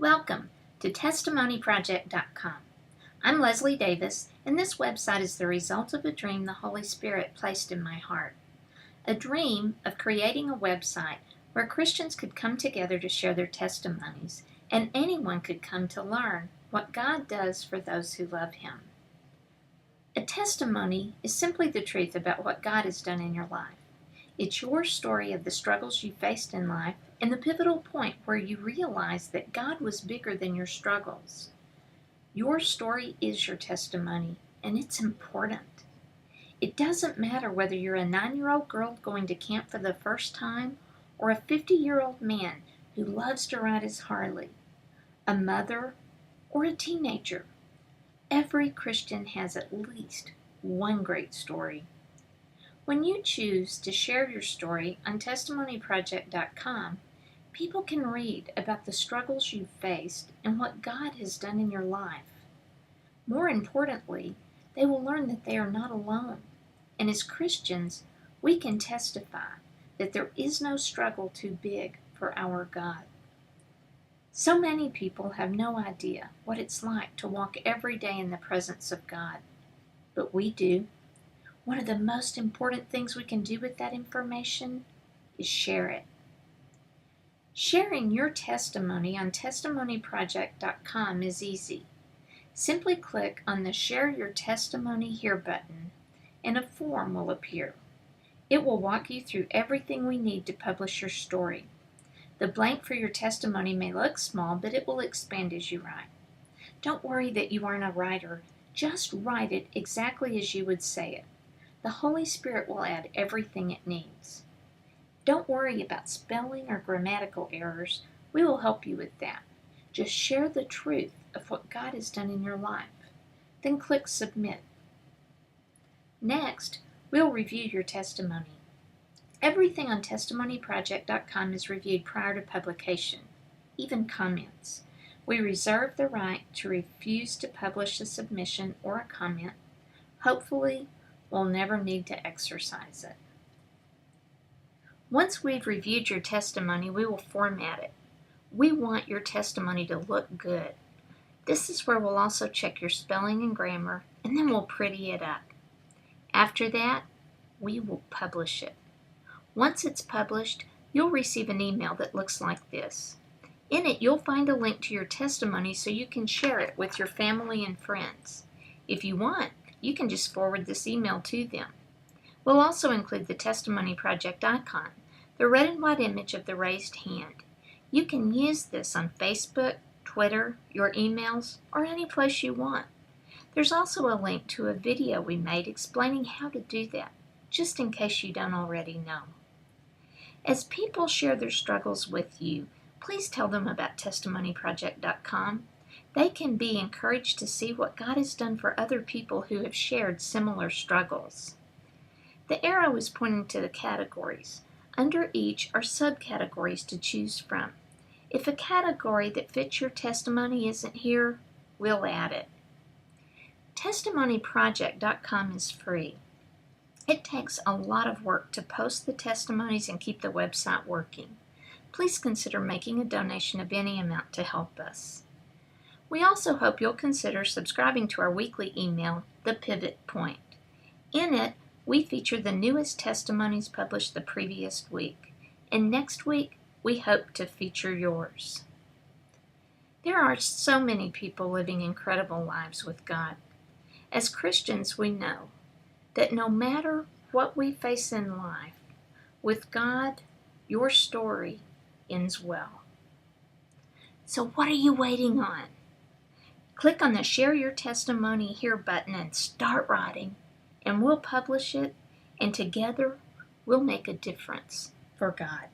Welcome to TestimonyProject.com. I'm Leslie Davis, and this website is the result of a dream the Holy Spirit placed in my heart. A dream of creating a website where Christians could come together to share their testimonies, and anyone could come to learn what God does for those who love Him. A testimony is simply the truth about what God has done in your life. It's your story of the struggles you faced in life and the pivotal point where you realize that God was bigger than your struggles. Your story is your testimony, and it's important. It doesn't matter whether you're a 9-year-old girl going to camp for the first time or a 50-year-old man who loves to ride his Harley, a mother, or a teenager. Every Christian has at least one great story. When you choose to share your story on TestimonyProject.com, people can read about the struggles you've faced and what God has done in your life. More importantly, they will learn that they are not alone. And as Christians, we can testify that there is no struggle too big for our God. So many people have no idea what it's like to walk every day in the presence of God. But we do. One of the most important things we can do with that information is share it. Sharing your testimony on TestimonyProject.com is easy. Simply click on the Share Your Testimony Here button, and a form will appear. It will walk you through everything we need to publish your story. The blank for your testimony may look small, but it will expand as you write. Don't worry that you aren't a writer. Just write it exactly as you would say it. The Holy Spirit will add everything it needs. Don't worry about spelling or grammatical errors. We will help you with that. Just share the truth of what God has done in your life. Then click Submit. Next, we'll review your testimony. Everything on TestimonyProject.com is reviewed prior to publication, even comments. We reserve the right to refuse to publish a submission or a comment. Hopefully, we'll never need to exercise it. Once we've reviewed your testimony, we will format it. We want your testimony to look good. This is where we'll also check your spelling and grammar, and then we'll pretty it up. After that, we will publish it. Once it's published, you'll receive an email that looks like this. In it, you'll find a link to your testimony so you can share it with your family and friends. If you want, you can just forward this email to them. We'll also include the Testimony Project icon, the red and white image of the raised hand. You can use this on Facebook, Twitter, your emails, or any place you want. There's also a link to a video we made explaining how to do that, just in case you don't already know. As people share their struggles with you, please tell them about TestimonyProject.com. They can be encouraged to see what God has done for other people who have shared similar struggles. The arrow is pointing to the categories. Under each are subcategories to choose from. If a category that fits your testimony isn't here, we'll add it. TestimonyProject.com is free. It takes a lot of work to post the testimonies and keep the website working. Please consider making a donation of any amount to help us. We also hope you'll consider subscribing to our weekly email, The Pivot Point. In it, we feature the newest testimonies published the previous week, and next week we hope to feature yours. There are so many people living incredible lives with God. As Christians, we know that no matter what we face in life, with God, your story ends well. So what are you waiting on? Click on the Share Your Testimony Here button and start writing, and we'll publish it, and together we'll make a difference for God.